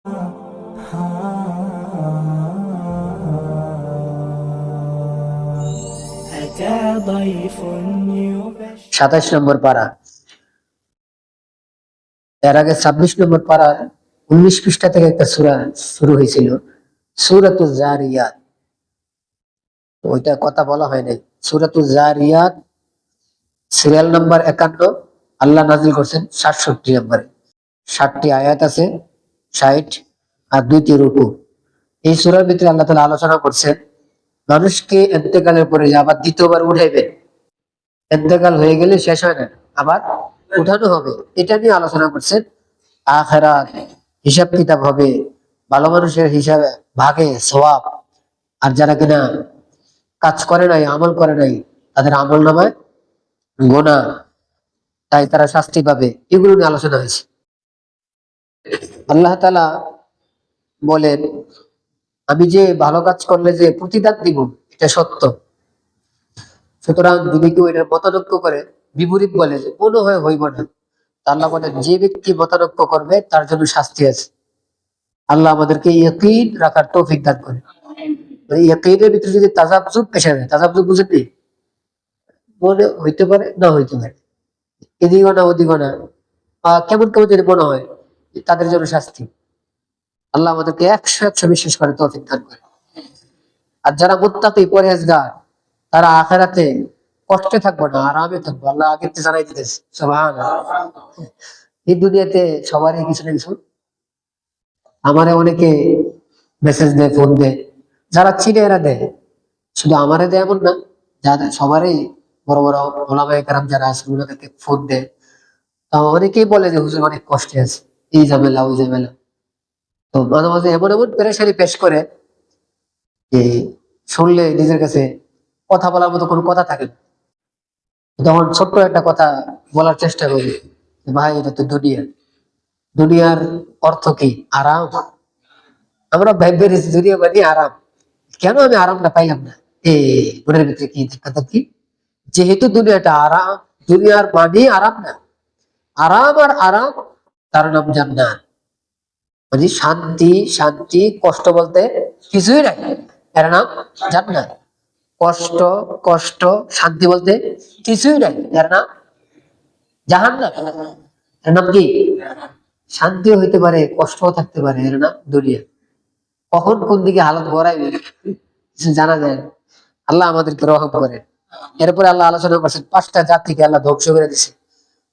সাতাশ নম্বর পারা। এর আগে 26 নম্বর পারা 19 পৃষ্ঠা থেকে একটা সূরা শুরু হয়েছিল, সূরাতুজ জারিয়াত। ওইটা কথা বলা হয় নাই। সূরাতুজ জারিয়াত সিরিয়াল নাম্বার 51, আল্লাহ নাজিল করছেন 67 নম্বরে। 60টি আয়াত আছে, 60 আর 2টি রুকু। এই সূরার ভিতরে আল্লাহ তাআলা আলোচনা করছেন মানুষকে ইন্তেকালের পরে যে আবার দ্বিতীয়বার উঠাইবেন, ইন্তেকাল হয়ে গেলে শেষ হয় না, আবার উঠানো হবে, এটা নিয়ে আলোচনা করছেন। আখিরাত, হিসাব কিতাব হবে, ভালো মানুষের হিসাবে ভাগে সওয়াব, আর যারা কিনা কাজ করে নাই, আমল করে নাই, তাদের আমল নামায় গোনা, তাই তারা শাস্তি পাবে। এগুলো নিয়ে আলোচনা হয়েছে। আল্লাহ তাআলা বলেন, আমি যে ভালো কাজ করলে যে প্রতিদান দিব এটা সত্য। সুতরাং যদি কেউ এটার মতানৈক্য করে, বিপরীত বলে যে মনে হয় হইব না, আল্লাহ বলেন যে ব্যক্তি মতানৈক্য করবে তার জন্য শাস্তি আছে। আল্লাহ আমাদেরকে ইয়াকিন রাখার তৌফিক দান করে। ইয়াকিনের ভিতরে যদি তাজাব্জুব এসে যায়, তাজাব্জুব বুঝেননি? মনে হইতে পারে, না হইতে পারে, এদিকে না ওদিকে না, কেমন কেমন যদি মনে হয়, তাদের জন্য শাস্তি। আল্লাহ আমাদেরকে 100 বিশ্বাস করে তৌফিক দান করে। আর যারা মুত্তাকি পরহেজগার, তারা আখিরাতে কষ্টে থাকবে না, আরামে থাকবে। আল্লাহ আগে জানাই দিতেছে, সুবহানাল্লাহ। এই দুনিয়াতে সবারই কিছু না কিছু, আমারে অনেকে মেসেজ দেয়, ফোন দেয়, যারা চিনে এরা দেয়, শুধু আমারে দেয় এমন না, যারা সবারই বড় বড় ওলামায়ে কেরাম যারা আছে ওনাদেরকে ফোন দেয়। তো অনেকেই বলে যে হুজুর অনেক কষ্টে আছে, এই ঝামেলা ওই ঝামেলা। তো মাঝে মাঝে এমন এমন পেরেশানি পেশ করে যে শুনলে নিজের কাছে কথা বলার মতো কোনো কথা থাকে না। তখন ছোট্ট একটা কথা বলার চেষ্টা করি, ভাই এটা তো দুনিয়া, দুনিয়ার অর্থ কি? আরাম। আমরা ভাইবের দুনিয়া মানে আরাম, কেন আমি আরামটা পাইলাম না? মনের ভিতরে কি কথা কি? যেহেতু দুনিয়াটা আরাম, দুনিয়ার মানে আরাম না, আরাম আর আরাম, তার নাম জান্নাত। মানে শান্তি, শান্তি কষ্ট বলতে কিছুই নাই, এর নাম জান্নাত। কষ্ট, কষ্ট শান্তি বলতে কিছুই নাই, এর নাম জাহান্নাম। এর নাম কি? শান্তিও হইতে পারে, কষ্টও থাকতে পারে, এর নাম দুনিয়া। কখন কোন দিকে হালত গড়াইবে কিছু জানা যায় না। আল্লাহ আমাদেরকে রহম করেন। এরপরে আল্লাহ আলোচনা করছেন 5টা জাতিকে আল্লাহ ধ্বংস করে দিছে।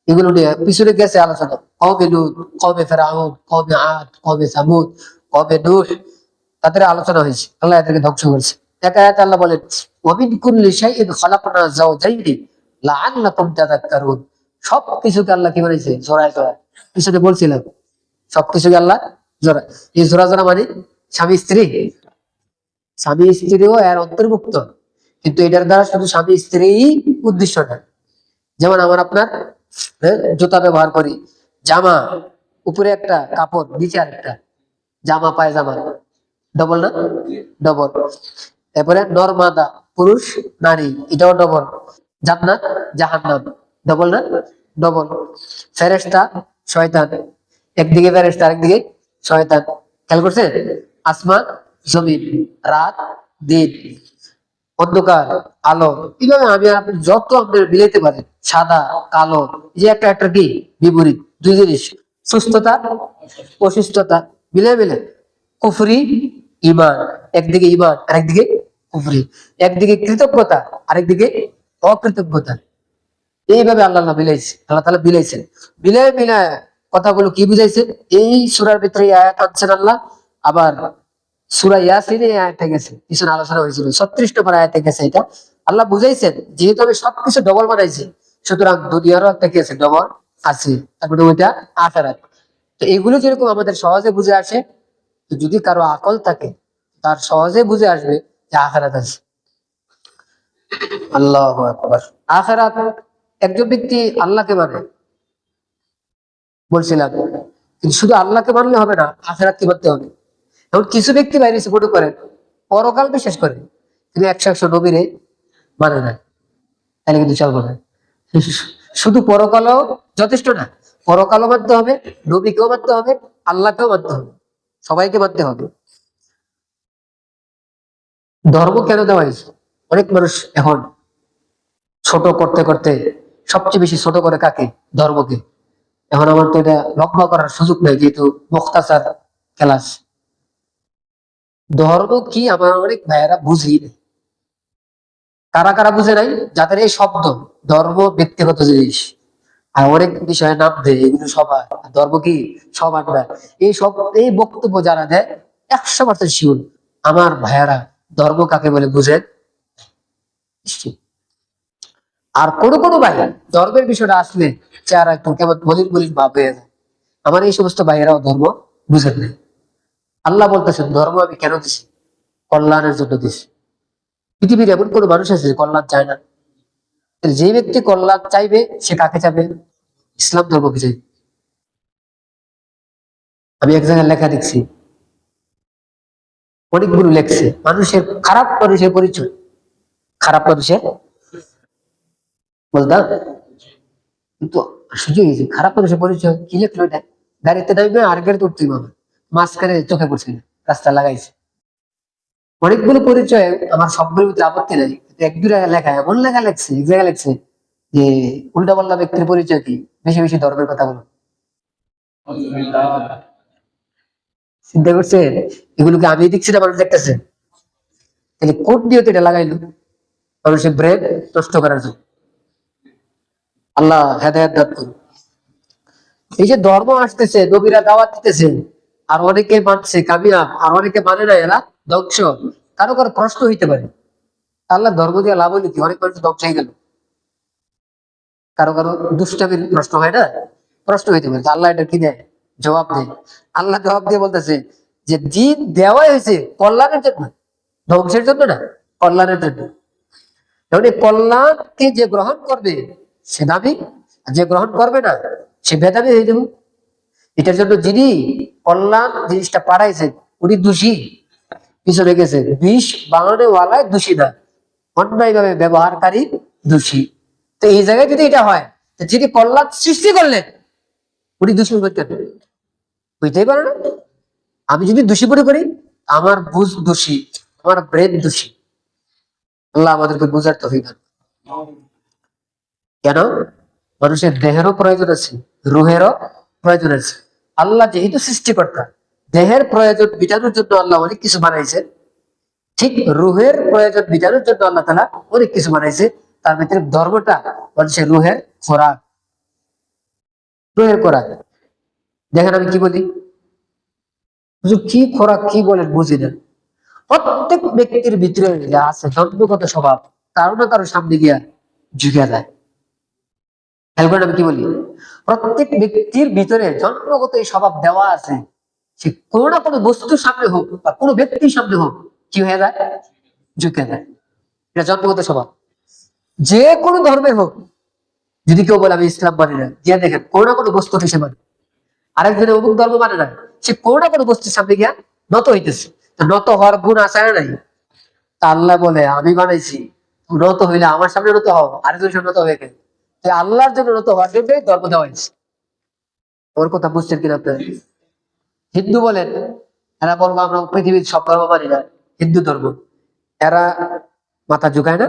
এগুলো নিয়ে পিছনে গেছে আলোচনা, কওমে লূত, কওমে ফিরআউন, কওমে আদ, কওমে সামুদ, কওমে নূহ, তাদের আলোচনা হয়েছে। আল্লাহ এদেরকে ধ্বংস করেছে। এক আয়াতে আল্লাহ বলেন, ওয়া মিন কুল্লি শাইইন খালাকনা যাওজাইনি লাআল্লাকুম তাযাক্কারুন। সব কিছুকে আল্লাহ কি বানাইছে? জোড়ায় জোড়ায়। পিছনে বলছিলাম সবকিছুকে আল্লাহ জোড়া। এই জোড়া জোড়া মানে স্বামী স্ত্রী, স্বামী স্ত্রীও এর অন্তর্ভুক্ত, কিন্তু এটার দ্বারা শুধু স্বামী স্ত্রী উদ্দেশ্য না। যেমন আমার আপনার জুতা ব্যবহার করি, জামা, উপরে একটা কাপড়, নিচে আরেকটা, জামা পায়জামা, ডবল না? ডবল। এরপরে নরমাদা, পুরুষ নারী, এটাও ডবল। জান্নাত জাহান্নাম, ডবল না? ডবল। ফেরেশতা শয়তান, একদিকে ফেরেশতা আরেকদিকে শয়তান। খেয়াল করছেন? আসমান জমিন, রাত দিন, অন্ধকার আলো, এইভাবে আমি আর আপনি যত আপনার মিলাইতে পারেন, সাদা কালো, যে একটা একটা কি বিপরীত, দুই জিনিস, সুস্থতা অসুস্থতা, মিলে মিলে কুফরি ইমান, একদিকে ইমান আরেকদিকে কুফরি, একদিকে কৃতজ্ঞতা আরেকদিকে অকৃতজ্ঞতা। এইভাবে আল্লাহ মিলাইছে, আল্লাহ তাআলা মিলাইছেন। মিলায় মিলায় কথাগুলো কি বুঝাইছে? এই সূরার ভিতরে আয়াত আনছেন আল্লাহ। আবার সূরা ইয়াসিনে এই আয়াতটা গেছে, পিছনে আলোচনা হয়েছিল 36 নম্বর আয়াতে গেছে। এটা আল্লাহ বুঝাইছেন যেহেতু আমি সবকিছু ডবল বানাইছি, সুতরাং দুনিয়ারও একটা কি আছে? ডবল আছে। তারপরে ওইটা আখিরাত। তো এগুলো যেরকম আমাদের সহজে বুঝে আসে, তো যদি কারো আকল থাকে তার সহজে বুঝে আসবে যে আখিরাত আছে। আল্লাহু আকবার। আখিরাত, একজন ব্যক্তি আল্লাহকে মানে বলছিলাম, কিন্তু শুধু আল্লাহকে মানলে হবে না, আখিরাতকে মানতে হবে। এখন কিছু ব্যক্তি বাইরে এসে মনে করেন পরকাল বিশ্বাস করে, কিন্তু 100 নবীরে মানে না, তাহলে কিন্তু চলবে না। শুধু পরকালও যথেষ্ট না, পরকালও মানতে হবে, নবীকেও মানতে হবে, আল্লাহকেও মানতে হবে। সবাইকে মানতে হবে। ধর্ম কেন দেওয়া হয়েছে? অনেক মানুষ এখন ছোট করতে করতে সবচেয়ে বেশি ছোট করে কাকে? ধর্মকে। এখন আমার তো এটা লক্ষ্য করার সুযোগ নেই, যেহেতু মুখতাসার ক্লাস। ধর্ম কি আমার অনেক ভাইয়েরা বুঝি নাই। কারা কারা বুঝে নাই? যাদের এই শব্দ ধর্ম ব্যক্তিগত জিনিস, আর অনেক বিষয়ে নাম দেয় এগুলো সবার, আর ধর্ম কি সবার না। এই সব এই বক্তব্য যারা দেয় 100% শিওর আমার ভাইয়ারা ধর্ম কাকে বলে বুঝে। আর কোন ভাই ধর্মের বিষয়টা আসলে চেহারা একটু কেমন মলিন মলিন ভাব হয়ে যায়। আমার এই সমস্ত ভাইয়েরাও ধর্ম বুঝেন নাই। আল্লাহ বলতেছেন ধর্ম আমি কেন দিছি? কল্যাণের জন্য দিছি। পৃথিবীর এমন কোন মানুষ আছে যে কল্যাণ চায় না? যে ব্যক্তি কল্যাণ চাইবে সে কাকে চাবে? ইসলাম ধর্মকে চাইবে। আমি এক জায়গায় লেখা দেখছি, অনেকগুলো লেখছে মানুষের খারাপ মানুষের পরিচয়, খারাপ মানুষের বলতাম, কিন্তু সুযোগ হয়েছে খারাপ মানুষের পরিচয় কি লেখলো এটা? গাড়িতে নামবে আর গাড়িতে উঠতে হবে, মাঝখানে চোখে পড়ছে না, রাস্তা লাগাইছে। অনেকগুলো পরিচয়, আমার সবগুলোর ভিতরে আপত্তি নাই, কিন্তু এক দুটা লেখা এমন লেখা লেখছে, এক জায়গায় লেখছে যে উল্টা পাল্টা ব্যক্তির পরিচয় কি, বেশি বেশি ধর্মের কথা বলো। চিন্তা করছে এগুলোকে আমি দেখছি না, মানুষ দেখতেছে, তাহলে কোন নিয়তে এটা লাগাইলো? মানুষের ব্রেন নষ্ট করার জন্য। আল্লাহ হেদায়েত দান করুন। এই যে ধর্ম আসতেছে, নবীরা দাওয়াত দিতেছে, আর অনেকে মানছে কামিয়াব, আর অনেকে মানে না, এরা ধ্বংস। কারো কারো প্রশ্ন হইতে পারে আল্লাহ ধর্ম দিয়ে লাভ হইলো কি? অনেক মানুষ ধ্বংস হয়ে গেল। কারো কারো দুষ্টামির প্রশ্ন হয় না, প্রশ্ন হইতে পারে আল্লাহ এটা কি দেয়? জবাব দেয়। আল্লাহ জবাব দিয়ে বলতেছে যে দিন দেওয়াই হয়েছে কল্যাণের জন্য, ধ্বংসের জন্য না, কল্যাণের জন্য। এখন এই কল্যাণকে যে গ্রহণ করবে সে দাবি, আর যে গ্রহণ করবে না সে বেদাবি হয়ে যাবে। এটার জন্য যিনি কল্যাণ জিনিসটা পাঠাইছেন উনি দোষী, পিছনে গেছে। বিষ বানানো ওয়ালায় দোষী না, অন্যায় ভাবে ব্যবহারকারী দোষী। তো এই জায়গায় যদি এটা হয়, তো যিনি কল্যাণ সৃষ্টি করলেন উনি দোষী হইতে হইতেই পারে না। আমি যদি দোষী মনে করি, আমার বুঝ দোষী, আমার ব্রেন দোষী। আল্লাহ আমাদেরকে বুঝার তৌফিক দান করুন। কেন? মানুষের দেহেরও প্রয়োজন আছে, রুহেরও প্রয়োজন আছে। আল্লাহ যেহেতু সৃষ্টিকর্তা, দেহের প্রয়োজন মেটানোর জন্য আল্লাহ অনেক কিছু বানাইছেন, ঠিক রুহের প্রয়োজন মেটানোর জন্য আল্লাহ তাআলা অনেক কিছু বানাইছে। তার ভিতরে ধর্মটা মানুষের রুহের খোরাক, রুহের খোরাক। দেখেন আমি কি বলি, কি খোরাক কি বলেন বুঝি না। প্রত্যেক ব্যক্তির ভিতরে যা আছে জন্মগত স্বভাব, কারো না কারো সামনে গিয়া ঝুঁকে যায়। খেয়াল করেন আমি কি বলি, প্রত্যেক ব্যক্তির ভিতরে জন্মগত এই স্বভাব দেওয়া আছে। সে কোনো না কোনো বস্তুর সামনে হোক বা কোনো ব্যক্তির সামনে হোক, কি হয়ে যায়? ঝুঁকে যায়। এটা জন্মগত স্বভাব, যে কোনো ধর্মের হোক। যদি কেউ বলে আমি ইসলাম মানি না, যে দেখেন কোনো না কোনো বস্তু সে মানে, আরেকজনের অমুক ধর্ম মানে না, সে কোনো না কোনো বস্তুর সামনে গিয়া নত হইতেছে। তো নত হওয়ার গুণ আছে না নাই? তা আল্লাহ বলে আমি বানাইছি, নত হইলে আমার সামনে নত হও, আরেকজনের সামনে নত হয়ে গেল। আল্লাহর জন্য নত হওয়ার জন্যই ধর্ম দেওয়া হয়েছে। ওর কথা বুঝছেন কিনা আপনার? হিন্দু বলেন, এরা বলবো আমরা পৃথিবীর সব ধর্ম মানি না, হিন্দু ধর্ম। এরা মাথা ঝুঁকায় না?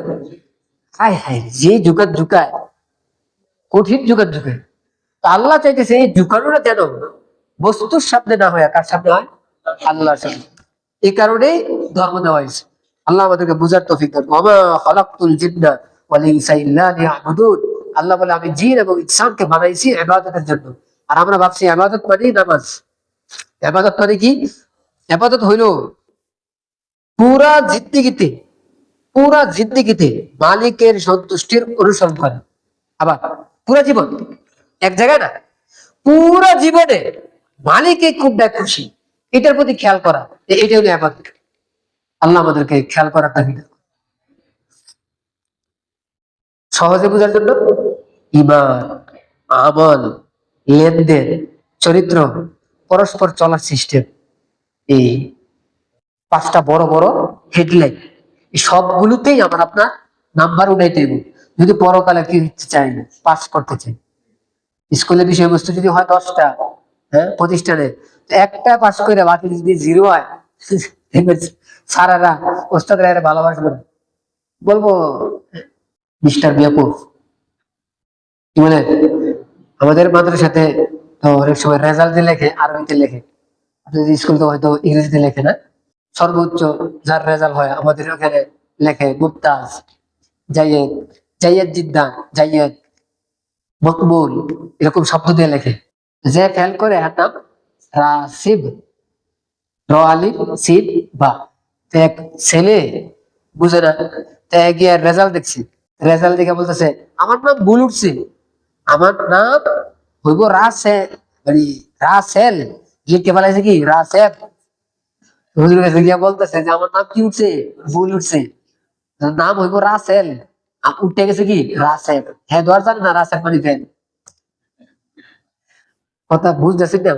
হায় হায়, যে ঝুঁকায়, কঠিন ঝুঁকায়। তো আল্লাহ চাইতেছে এই ঝুঁকানোটা যেন বস্তুর সামনে না হয়, কার সামনে হয়? আল্লাহর সামনে। এই কারণেই ধর্ম দেওয়া হয়েছে। আল্লাহ আমাদেরকে বুঝার তৌফিক দান করুন। ওয়া মা খালাকতুল জিন্না ওয়াল ইনসা ইল্লা লিয়াবুদুন। আল্লাহ বলে আমি জিন এবং ইনসানকে বানাইছি ইবাদতের জন্য। আর আমরা ভাবছি ইবাদত মানে নামাজ। ইবাদত মানে কি? ইবাদত হইল পুরা জিন্দেগিতে, পুরা জিন্দেগিতে মালিকের সন্তুষ্টির অনুসরণ করা। আবার পুরা জীবন, এক জায়গায় না, পুরা জীবনে মালিকে কোনটা খুশি এটার প্রতি খেয়াল করা, এটা হলো ইবাদত। আল্লাহ আমাদেরকে খেয়াল করার দাবি। সহজে বোঝার জন্য ঈমান, আমল, লেনদেন, চরিত্র, পরস্পর চলার সিস্টেম, এই 5টা বড় বড় হেডলাইন, এই সবগুলোতেই আমার আপনার নাম্বার উঠাইতে হবে। যদি পরকালে কি হচ্ছে চাই না, পাস করতে চাই। স্কুলের বিষয়বস্তু যদি হয় 10টা, হ্যাঁ প্রতিষ্ঠানে, তো একটা পাস করে বাকি যদি জিরো হয় সারারা ওস্তাদরা এরা ভালোবাসবে না। বলবো মিস্টার বিয়াকুব কি বলে, আমাদের মাদ্রাসাতে তো অনেক সময় রেজাল্ট লেখে আরবিতে লেখে, আপনাদের স্কুল তো হয়তো ইংরেজিতে লেখে না। সর্বোচ্চ যার রেজাল্ট হয় আমাদের ওখানে লেখে মুমতাজ, জাইয়েদ, জাইয়েদ জিদ্দান, জাইয়েদ, মকবুল, এরকম শব্দ দিয়ে লেখে। যে ফেল করে এর নাম রাসিব, র আলিফ সিদ বা। তো এক ছেলে বুঝে না, তো গিয়ে রেজাল্ট দেখছি, রেজাল্ট দেখে বলতেছে আমার নাম ভুল উঠছে, আমার নাম হইব রাসে, মানে রাসেল, লিখতে পালাইছে কি রাসেল। হুজুরের কাছে গিয়া বলতেছে যে আমার নাম কি উঠছে, ভুল উঠছে, নাম হইব রাসেল, উঠতে গেছে কি রাসেল। হ্যাঁ দোয়ার জানে না রাসেল মানে ফেল। কথা বুঝতেছি না?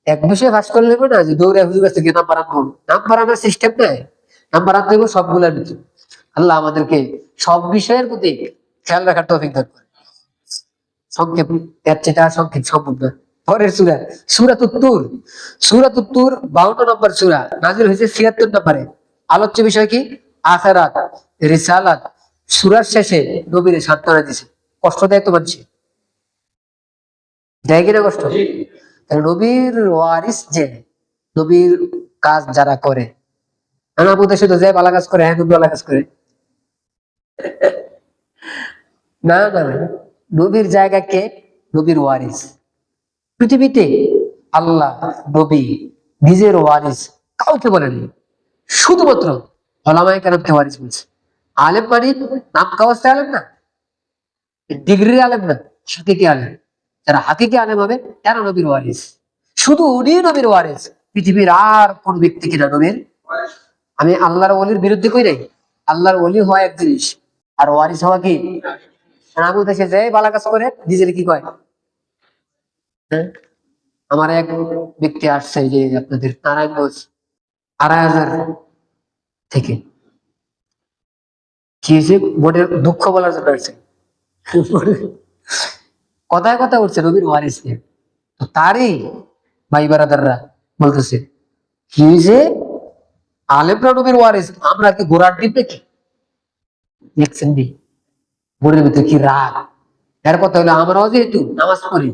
এক বিষয়ে পাস করলে হবে না যে দৌড়ে হুজুর কাছে গিয়ে নাম্বার আনবো, নাম্বার আনার সিস্টেম নাই, নাম্বার আনতে হবে সবগুলোর ভিতরে। আল্লাহ আমাদেরকে সব বিষয়ের প্রতি খেয়াল রাখার তৌফিক দান করে। সংক্ষেপ, এর চেয়ে আর সংক্ষেপ সম্ভব না। পরের সূরা সূরাতুত তুর, সূরাতুত তুর 52 নম্বর সূরা, নাযিল হয়েছে 76 নম্বরে। আলোচ্য বিষয় কি? আখিরাত, রিসালাত। সূরার শেষে নবীর সান্ত্বনা দিয়েছে, কষ্ট দেয় তো মানছে, দেয় কিনা কষ্ট? নবীর ওয়ারিস যে, নবীর কাজ যারা করে, আমাদের দেশে তো যে ভালো কাজ করে হ্যাঁ ভালো কাজ করে না না না। নবীর জায়গা কে? নবীর ওয়ারিস। পৃথিবীতে আল্লাহ নবী নিজের ওয়ারিস কাউকে বলেননি, শুধুমাত্র ওলামায়ে কেরামকে ওয়ারিস বলছে। আলেম মানে নাম কাওয়াস্তে আলেম না, ডিগ্রির আলেম না, হাকিকি আলেম। যারা হাকিকি আলেম হবে তারা নবীর ওয়ারিস, শুধু উনি নবীর ওয়ারিস। পৃথিবীর আর কোন ব্যক্তি কিনা নবীর, আমি আল্লাহর ওলির বিরুদ্ধে কই নাই, আল্লাহর ওলি হওয়া এক জিনিস, আর ওয়ারিস হওয়া কি? আমাদের দেশে যে ভালো কাজ করে নিজের কি কয়? হ্যাঁ? আমার এক ব্যক্তি আসছে যে আপনাদের নারায়ণগঞ্জ 2,500 থেকে, কি হয়েছে বোর্ডের দুঃখ বলার জন্য আসছে। কথায় কথা উঠছে নবীর ওয়ারিস নিয়ে। তো তারই ভাই বারাদাররা বলতেছে কি হয়েছে, আলেমরা নবীর ওয়ারিস, আমরা কি ঘোড়ার ডিম নাকি? দেখছেন দি বোর্ডের ভিতরে কি রাগ। এর কথা হলো আমরাও যেহেতু নামাজ পড়ি,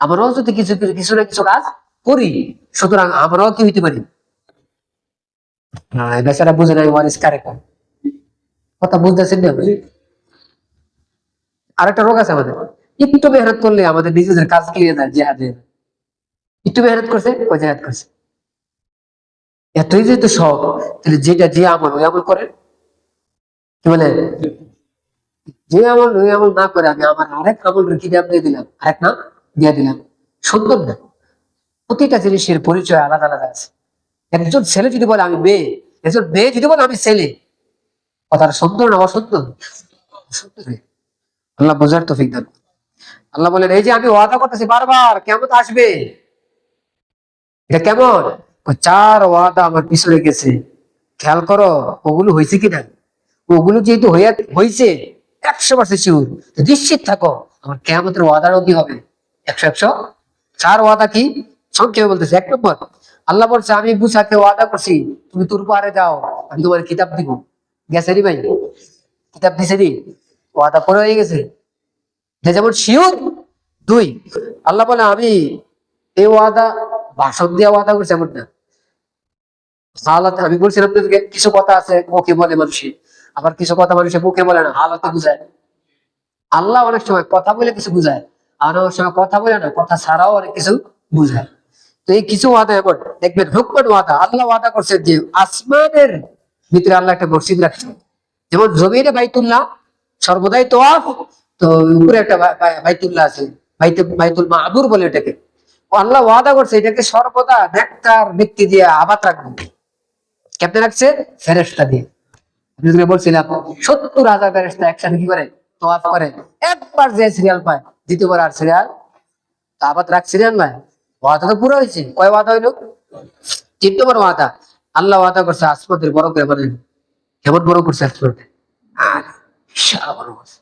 আমরাও যদি কিছু কিছু না কিছু কাজ করি, সুতরাং আমরাও কি হইতে পারি। হ্যাঁ বেচারা বুঝে নাই ওয়ারিস কারে কয়। কথা বুঝতেছেন না? আরেকটা রোগ আছে আমাদের, একটু মেহনত করলে আমাদের নিজেদের কাজ ক্লিয়ার যায় জেহাদে। একটু মেহনত করছে ওই জেহাদ করছে, এতই যেহেতু শখ, তাহলে যেটা যে আমল ওই আমল করেন, কি বলে, যে আমল ওই আমল না করে আমি আমার আরেক আমল কি নাম দিয়ে দিলাম, আরেক নাম দিয়ে দিলাম, সুন্দর না? প্রতিটা জিনিসের পরিচয় আলাদা আলাদা আছে। একজন ছেলে যদি বলে আমি মেয়ে, একজন মেয়ে যদি বলে আমি ছেলে, কথাটা সুন্দর না অসুন্দর? সুন্দর। আল্লাহ বোঝার তৌফিক দান। আল্লাহ বলেন এই যে আমি ওয়াদা করতেছি বারবার কেমন আসবে, এটা কেমন? 4 ওয়াদা আমার পিছনে গেছে, খেয়াল করো ওগুলো হয়েছে কিনা। ওগুলো যেহেতু হয়েছে 100% শিওর, নিশ্চিত থাকো আমার কিয়ামতের ওয়াদারও কি হবে 100 4 ওয়াদা কি? সংক্ষেপে বলতেছে, 1 নম্বর আল্লাহ বলছে আমি মুসাকে ওয়াদা করছি তুমি তুর পাহাড়ে যাও, আমি তোমার কিতাব দিব। গেছে নি ভাই? কিতাব দিছে নি? ওয়াদা করে হয়ে গেছে, যেমন শিওর। 2 আল্লাহ বলে আমি এই ওয়াদা ভাষণ দিয়ে ওয়াদা করছি এমন না, হালাতে আমি বলছিলাম তোদেরকে কিছু কথা আছে মুখে বলে মানুষে, আবার কিছু কথা মানুষের মুখে বলে না, হালাতে বুঝায়। আল্লাহ অনেক সময় কথা বলে কিছু বুঝায়, আর অনেক সময় কথা বলে না, কথা ছাড়াও অনেক কিছু বুঝায়। তো এই কিছু ওয়াদা এমন দেখবেন, হুকমান ওয়াদা, আল্লাহ ওয়াদা করছেন যে আসমানের ভিতরে আল্লাহ একটা মসজিদ রাখছেন, যেমন জমিনে বাইতুল্লাহ সর্বদাই তোয়াফ, তো উপরে একটা বাইতুল্লাহ আছে, বাইতুল মামুর বলে এটাকে। আল্লাহ ওয়াদা করছে এটাকে সর্বদা নেককার ব্যক্তি দিয়ে আবাদ রাখবে। কেমনে রাখছে? ফেরেশতা দিয়ে। আমি বলছিলাম 70,000 ফেরেশতা একসাথে কি করে তোয়াফ করে, একবার যে সিরিয়াল পায় দ্বিতীয়বার আর সিরিয়াল আবাদ রাখছিলেন না। ওয়াদা তো পুরো হয়েছে, কয় ওয়াদা হইলো? 3 নম্বর ওয়াদা, আল্লাহ ওয়াদা করছে আসমানের বড় করে বানাবে। কেমন বড় করছে আসমানকে? আর বিশাল বড় করছে,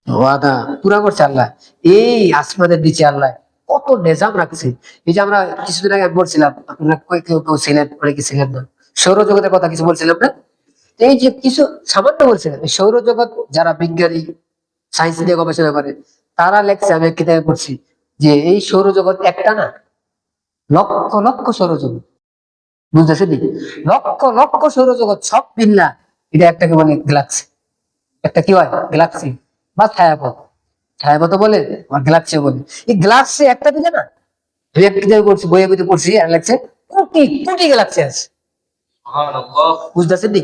ওয়াদা পুরা করছে আল্লাহ। এই আসমানের নিচে আল্লাহ কত নিজাম রাখছে। এই যে আমরা কিছুদিন আগে বলছিলাম, আপনারা কেউ কেউ ছিলেন, অনেকে ছিলেন না, সৌরজগতের কথা কিছু বলছিলাম না। তো এই যে কিছু সামান্য বলছিলাম, এই সৌরজগৎ যারা বিজ্ঞানী সায়েন্স নিয়ে গবেষণা করে, তারা লেখছে, আমি এক কিতাবে পড়ছি, যে এই সৌরজগৎ একটা না, লক্ষ লক্ষ সৌরজগৎ, বুঝতেছেন? লক্ষ লক্ষ সৌরজগৎ সব মিল্লা এটা একটাকে বলে গ্যালাক্সি। একটা কি হয়? গ্যালাক্সি বা ছায়াপথ। ছায়াপথ বলে আর গ্যালাক্সি বলে। এই গ্যালাক্সি একটা দিলে না, দুই এক কিতাবে পড়ছি, বইয়ে বইতে পড়ছি, আর লেখছে কোটি কোটি গ্যালাক্সি আছে। বুঝতেছেন নি?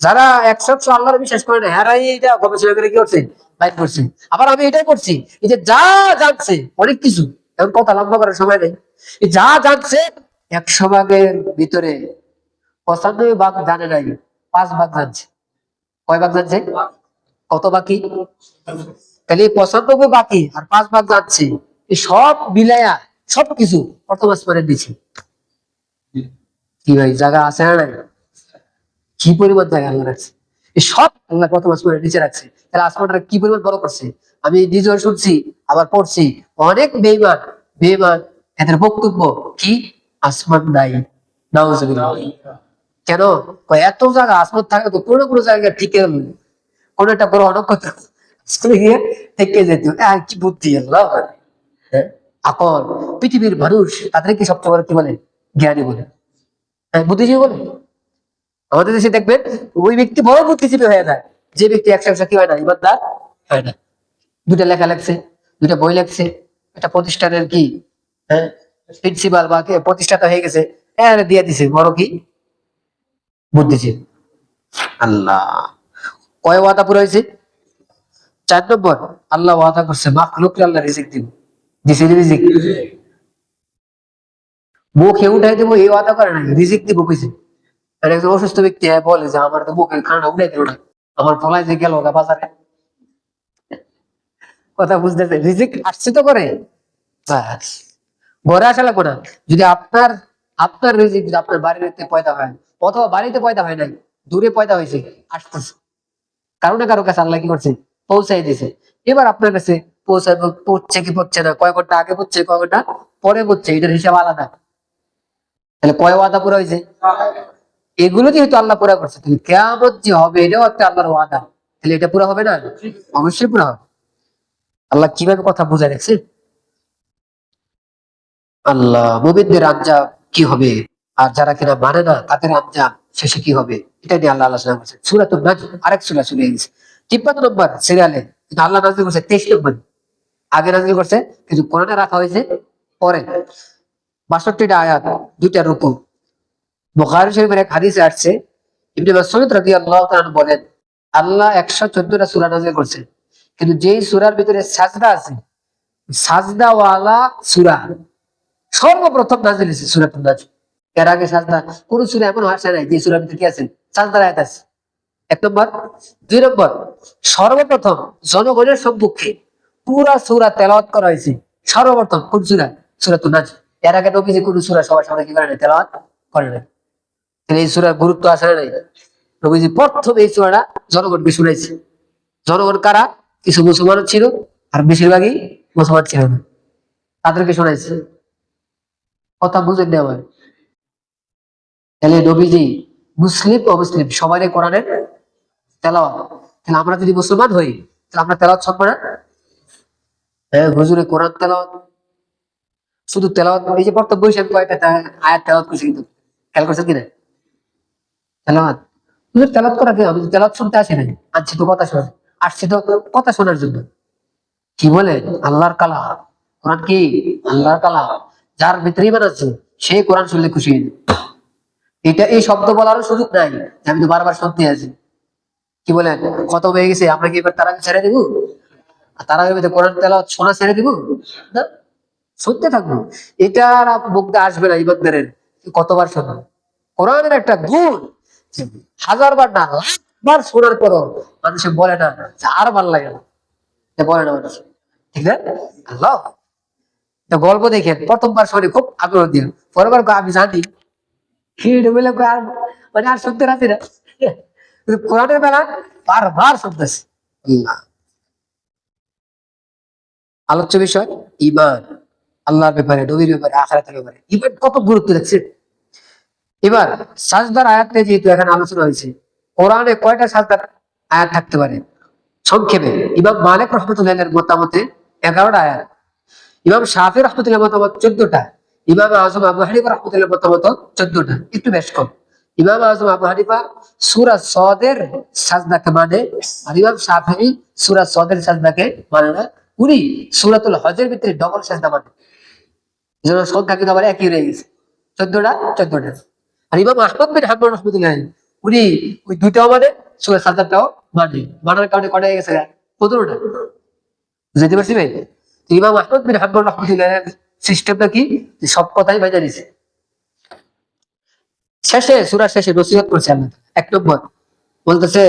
যারা 100 আল্লাহর বিশ্বাস করে না, এরাই এটা গবেষণা করে কি করছে, বাইর করছে। আবার আমি এটাই করছি, এই যে যা জানছে অনেক কিছু, এখন কথা লম্বা করার সময় নেই, এই যা জানছে 100 ভাগের ভিতরে 95 ভাগ জানে নাই, 5 ভাগ জানছে। কয় ভাগ জানছে? কত বাকি? তাহলে 95 বাকি আর 5 ভাগ জানছে, এই সব মিলাইয়া সবকিছু প্রথম আসমানের দিচ্ছে। কি ভাই, জায়গা আছে না নাই? কি পরিমাণ জায়গা আল্লাহ রাখছে, এই সব আল্লাহ প্রথম আসমানের নিচে রাখছে। তাহলে আসমানটা কি পরিমাণ বড় করছে, আমি নিজেও শুনছি, আবার পড়ছি। অনেক বেঈমান বেঈমান এদের বক্তব্য কি, আসমান নাই, নাউজুবিল্লাহ। কেন? কয় এত জায়গা আসমান থাকে তো কোনো কোনো জায়গায় ঠিকই কোন একটা বড় নক্ষত্র গিয়ে থেকে যেত। কি বুদ্ধি আল্লাহ! হ্যাঁ, আকল। পৃথিবীর মানুষ তাদেরকে সবচেয়ে বড় কি বলে? জ্ঞানী বলে, বুদ্ধিজীবী বলে। আমাদের দেশে দেখবেন ওই ব্যক্তি বড় বুদ্ধিজীবী হয়ে যায় যে ব্যক্তি 100 কি হয় না, ইমানদার হয় না। দুটা লেখা লেখছে, দুটা বই লেখছে, একটা প্রতিষ্ঠানের কি, হ্যাঁ, প্রিন্সিপাল বা প্রতিষ্ঠাতা হয়ে গেছে, দিয়ে দিছে বড় কি বুদ্ধিজীবী। আল্লাহ কয় ওয়াদা পুরো হয়েছে? 4 নম্বর, আল্লাহ ওয়াদা করছে মাখলুককে আল্লাহ রিজিক দিব, দিছে রিজিক, মুখে উঠাই দেবো এই ওয়াদা করে না, রিজিক দিব কইছে। আর একজন অসুস্থ ব্যক্তি বলে যে আমার তো মুখে খানা উঠাই দিল না, আমার ফলাই যে গেল বাজারে। কথা বুঝতেছে? রিজিক আসছে তো করে, বাস ঘরে আসা লাগবে না। যদি আপনার আপনার রিজিক যদি আপনার বাড়িতে পয়দা হয়, অথবা বাড়িতে পয়দা হয় নাই, দূরে পয়দা হয়েছে, আসতেছে কারো না কারো কাছে, আল্লাহ কি করছে, পৌঁছাই দিয়েছে। এবার আপনার কাছে পৌঁছায়, পড়ছে কি পড়ছে না, কয় ঘন্টা আগে পড়ছে কয় ঘন্টা পরে পড়ছে, এটার হিসাব আলাদা। তাহলে কয় ওয়াদা পুরো হয়েছে? এগুলো যেহেতু আল্লাহ পুরা করছে, তাহলে কিয়ামত যে হবে এটাও একটা আল্লাহর ওয়াদা, তাহলে এটা পুরা হবে না? অবশ্যই পুরা হবে। আল্লাহ কিভাবে কথা বুঝায় রাখছে। আল্লাহ মুমিনদের আঞ্জাম কি হবে, আর যারা কিনা মানে না তাদের আঞ্জাম শেষে কি হবে, এটা নিয়ে আল্লাহ আলোচনা করছে। সূরাতুন নাজম আরেক সূরা চলে গেছে 53 নম্বর সিরিয়ালে, কিন্তু আল্লাহ নাযিল করছে 23 নম্বর, আগে নাযিল করছে কিন্তু কোরআনে রাখা হয়েছে পরে। 62টা আয়াত, 2টা রুকু। বুখারী শরীফের এক হাদিসে আসছে, ইবনে মাসউদ রাদিয়াল্লাহু তাআলা বলেন, আল্লাহ 114টা সূরা নাযিল করছে, কিন্তু যেই সূরার ভিতরে সাজদা আছে, সাজদা ওয়ালা সূরা সর্বপ্রথম নাযিল হয়েছে সূরাতুন নাজম। এর আগে সাজদা কোন সূরা এমন আসে নাই যে সূরার ভিতরে কি আছে, সাজদার আয়াত আছে। 1 নম্বর। 2 নম্বর, সর্বপ্রথম জনগণের সম্মুখে পুরা সূরা তেলাওয়াত করা হয়েছে সর্বপ্রথম কোন সূরা? সূরাতুন নাজম। এর আগে নবীজি কোন সূরা সবার সামনে কি করে নাই, তেলাওয়াত করে নাই। তাহলে এই সূরার গুরুত্ব আছে না নাই? নবীজি প্রথম এই সূরাটা জনগণকে শুনাইছে। জনগণ কারা? কিছু মুসলমান ছিল, আর বেশিরভাগই মুসলমান ছিল না, তাদেরকে শোনাইছে। কথা বুঝেন না আমার? তাহলে নবীজি মুসলিম অমুসলিম সবাই কোরআনের তেলাওয়াত। তাহলে আমরা যদি মুসলমান হই, তাহলে আমরা তেলাওয়াত শুনবো না? হ্যাঁ, হুজুরে কোরআন তেলাওয়াত, শুধু তেলাওয়াত। এই যে বক্তব্য হিসেবে কয়েকটা আয়াত তেলাওয়াত করছে, কিন্তু খেয়াল করছেন কিনা? তেলাওয়াত, হুজুর তেলাওয়াত করা কি? আমি তেলাওয়াত শুনতে আসি নাই, আনছি তো কথা শোনা, আসছি তো কথা শোনার জন্য। কি বলে? আল্লাহর কালাম। কোরআন কি? আল্লাহর কালাম। যার ভিতরে ঈমান আছে সে কোরআন শুনলে খুশি হয়ে যায়। এটা এই শব্দ বলারও সুযোগ নাই যে আমি তো বারবার শুনতে আছি। কি বলেন? খতম হয়ে গেছে, আমরা কি এবার তারাবি ছেড়ে দিব? আর তারাবির মধ্যে কোরআন তেলাওয়াত শোনা ছেড়ে দিব? না, শুনতে থাকবো। এটা আর মুখ দিয়ে আসবে না ইমানদারের, কতবার শোনা। কোরআনের একটা গুণ, যে 1000 বার না, 1,00,000 বার শোনার পরও মানুষে বলে না যে আর ভালো লাগে না, বলে না মানুষ, ঠিক না? আল্লাহ গল্প দেখেন, প্রথমবার শুনে খুব আগ্রহ দিয়ে, পরের বার কয়, আমি জানি কি এটা বলে, আর মানে আর শুনতে রাখি না। কিন্তু কোরআনের বেলা বারবার শুনতেছে। আল্লাহ। আলোচ্য বিষয় ঈমান, আল্লাহর ব্যাপারে, নবীর ব্যাপারে, আখিরাতের ব্যাপারে ইবাদত কত গুরুত্ব দেখছে। এবার সাজদার আয়াতে যেহেতু এখানে আলোচনা হয়েছে, কোরআনে কয়টা সাজদার আয়াত থাকতে পারে? সংক্ষেপে ইমাম মালিক রহমতুল্লাহের মতামতে 11টা আয়াত, ইমাম শাফি রহমতুল্লাহ মতামত 14টা, ইমাম আজম আবু হানিফা রহমতুল্লাহ মতামত 14টা, একটু বেশ কম। ইমাম আজম আবু হানিফা সূরা সদের সাজদাকে মানে, আর ইমাম শাফি সূরা সদের সাজদাকে মানে না। উনি সূরাতুল হজের ভিতরে ডবল সাজদা মানে, যেন সংখ্যা কিন্তু আবার একই রয়ে গেছে, 14টা। আর ইমাম আহমদ বিন হাম্বল রহমতুল্লাহ উনি ওই দুইটাও মানে, সূরা সাজদাটাও মানে, মানার কারণে কটা হয়ে গেছে? 15টা। বুঝতে পারছি ভাই? ইমাম আহমদ বিন হাম্বল রহমতুল্লাহ সিস্টেমটা কি, সব কথাই বাইরে দিছে। সূরা শেষে নসিহত করছে আল্লাহ। 1 নম্বর বলতেছে,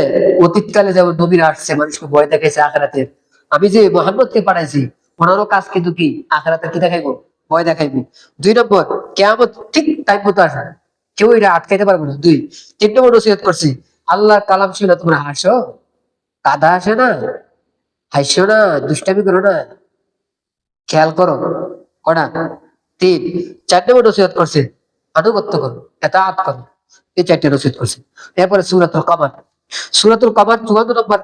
অতীতকালে যেমন নবীরা আসছে মানুষকে ভয় দেখাইছে আখিরাতের, আমি যে মুহাম্মদকে পাঠাইছি ওনারও কাজ কিন্তু কি, আখিরাতের কি দেখাইবো? ভয় দেখাইবো। 2 নম্বর, কিয়ামত ঠিক টাইম মতো আসবে, কেউ এটা আটকাইতে পারবে না। 2। 3 নম্বর নসিহত করছি, আল্লাহর কালাম শুনে তোমরা হাসো, কাদা আসে না, হাসো না, দুষ্টামি করো না, খেয়াল করো। কটা? 3। 4 নম্বর নসিহত করছে, আনুগত্য করো, এতাআত করো। এই 4টা নসিহত করছে। এরপরে সূরাতুল কমার। সূরাতুল কমার 54 নম্বর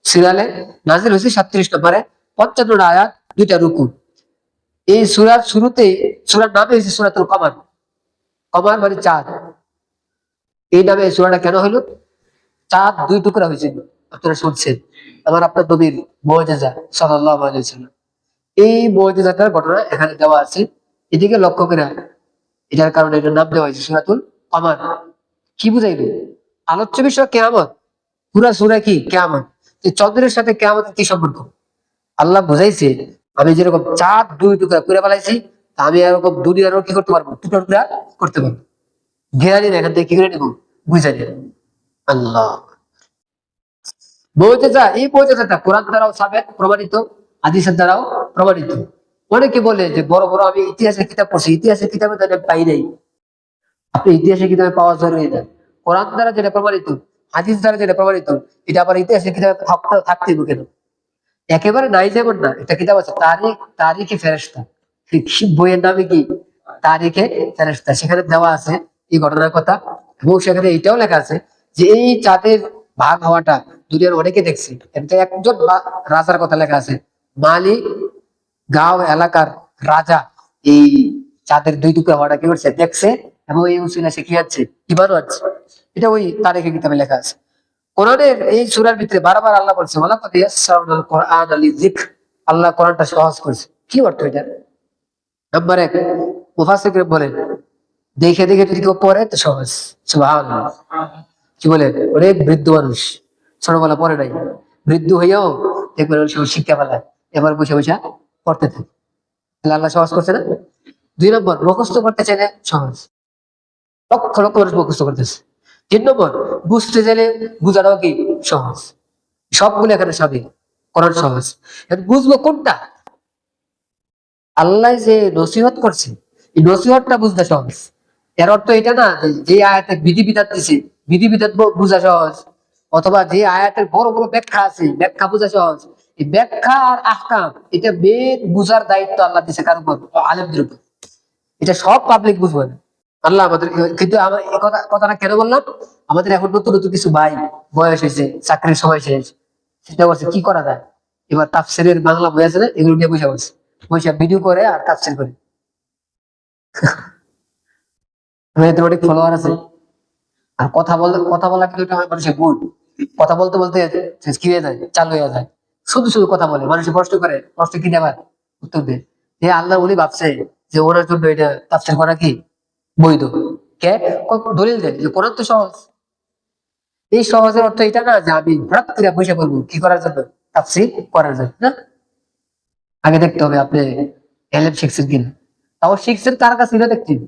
সিরিয়ালে নাযিল হয়েছে, 37 নম্বরে, 55টা আয়াত, 2টা রুকু। এই সূরার শুরুতে, সূরার নামে হয়েছে সূরাতুল কমার। কমার মানে চাঁদ। এই নামে এই সূরাটা কেন হলো? চাঁদ 2 টুকরা হয়েছিল, আপনারা শুনছেন, আপনার নবীর মুজিজা সাল্লাল্লাহু আলাইহি ওয়াসাল্লাম। এই মুজিজাটার ঘটনা এখানে দেওয়া আছে, এদিকে লক্ষ্য করে। এটার কারণে এটার নাম দেওয়া হয়েছে সূরাতুল কমার। কি বুঝাইলো? আলোচ্য বিষয় কিয়ামত। পুরা সূরা কি? কিয়ামত। এই চন্দ্রের সাথে কিয়ামতের কি সম্পর্ক? আল্লাহ বুঝাইছে, আমি যেরকম চাঁদ 2 টুকরা করে ফেলাইছি, আমি এরকম দুনিয়ারও কি করতে পারবো? টুকরা টুকরা করতে পারবো। ঘেরানি এখান থেকে কি করে নেবো? বুঝাই নেব। আল্লাহ মুজিজা। এই মুজিজাটা কোরআন দ্বারাও সাবেত, প্রমাণিত, হাদিসের দ্বারাও প্রমাণিত। অনেকে বলে যে বড় বড় আমি ইতিহাসের কিতাব পড়ছি, ইতিহাসের কিতাবে তো পাই নাই। আপনি ইতিহাসের কিতাবে পাওয়া জরুরি না। কোরআন দ্বারা যেটা প্রমাণিত, হাদিস দ্বারা যেটা প্রমাণিত, এটা আবার ইতিহাসের কিতাবে থাকতে কেন? একেবারে নাই যেমন না। একটা কিতাব আছে, তারিখে ফেরেশতা। বইয়ের নামে কি? তারিখে ফেরেশতা। সেখানে দেওয়া আছে এই ঘটনার কথা, এবং সেখানে এইটাও লেখা আছে যে এই চাঁদের ভাগ হওয়াটা দুনিয়ার অনেকে দেখছে। এতে একজন রাজার কথা লেখা আছে, মালি গাঁও এলাকার রাজা এই চাঁদের 2 টুকরা হওয়াটা কি করছে? দেখছে, এবং এই উসিলা সে কি আছে? ইমানও আছে। এটা ওই তারিখের কিতাবে লেখা আছে। কোরআনের এই সূরার ভিতরে বারবার আল্লাহ বলছে, ওয়ালাকাদ ইয়াসসারনাল কুরআনা লিযিকর। আল্লাহ কোরআনটা সহজ করেছে। কি অর্থ এটা? নাম্বার 1, মুফাসসিররা বলেন, দেখে দেখে যদি কেউ পড়ে তো সহজ। সুবহানাল্লাহ। কি বলে? অনেক বৃদ্ধ মানুষ ছোটবেলা পড়ে নাই, বৃদ্ধ হইয়াও দেখবেন সে শিক্ষা পেলায়, এবার বসে বসে পড়তে থাকে। তাহলে আল্লাহ সহজ করছে না? 2 নম্বর, মুখস্থ করতে চাইলে সহজ, লক্ষ লক্ষ মানুষ মুখস্থ করতেছে। 3 নম্বর, বুঝতে চাইলে বুঝাটাও কি সহজ। সবগুলো এখানে সবই কোরআন সহজ। বুঝবো কোনটা? আল্লাহ যে নসিহত করছে, এই নসিহতটা বুঝতে সহজ। এর অর্থ এটা না যে আয়াতে বিধিবিধান দিছে, বিধিবিধান বোঝা সহজ, অথবা যে আয়াতের বড় বড় ব্যাখ্যা আছে, ব্যাখ্যা বোঝা সহজ। এই ব্যাখ্যা আর আহকাম, এটা মেন বুঝার দায়িত্ব আল্লাহ দিছে কার উপর? আলেমদের উপর। এটা সব পাবলিক বুঝবে না। আল্লাহ আমাদের, কিন্তু আমার এই কথাটা কেন বললাম? আমাদের এখন নতুন নতুন কিছু ভাই, বয়স হয়েছে, চাকরির সময় শেষ, সেটা বলছে কি করা যায়, এবার তাফসীরের বাংলা বই আছে না, এগুলো নিয়ে বসে বলছে, বসে ভিডিও করে আর তাফসীর করে। এদের অনেক ফলোয়ার আছে। আর কথা বলা কিন্তু এটা মানুষের গুণ। কথা বলতে বলতে কি হয়ে যায়? চালু হয়ে যায়। শুধু শুধু কথা বলে, মানুষ প্রশ্ন করে, প্রশ্ন কি দেবার উত্তর দেয়। যে আল্লাহ উনি ভাবছে যে ওনার জন্য এটা তাফসীর করা কি বৈধ। কে? দলিল দেয় যে কোরআন তো সহজ। এই সহজের অর্থ এটা না যে আমি হঠাৎ করে বসে বলবো কি করার জন্য? তাফসীর করার জন্য না। আগে দেখতে হবে আপনি এলএম শিখছেন কিনা। তাও শিখছেন কার কাছে এটা দেখতে হবে।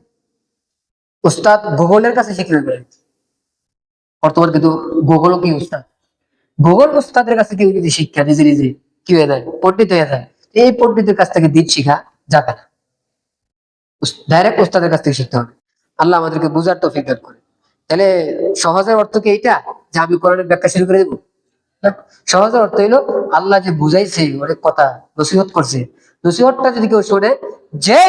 উস্তাদ গুগলের কাছে শিখলেন না। বর্তমান কিন্তু গুগলও কি উস্তাদ। গুগল উস্তাদের কাছে কেউ যদি শিক্ষা নিজে নিজে কি হয়ে যায়? পণ্ডিত হয়ে যায়। এই পণ্ডিতের কাছ থেকে দিন শিখা যাবে না, ডাইরেক্ট উস্তাদের কাছ থেকে শিখতে হবে। আল্লাহ আমাদেরকে বুঝার তৌফিক দান করে। তাহলে সহজের অর্থ কি এইটা যে আমি কোরআনের ব্যাখ্যা শুরু করে দেবো? সহজের অর্থ হইলো আল্লাহ যে বুঝাইছে, অনেক কথা নসিহত করছে, নসিহতটা যদি কেউ শোনে, যে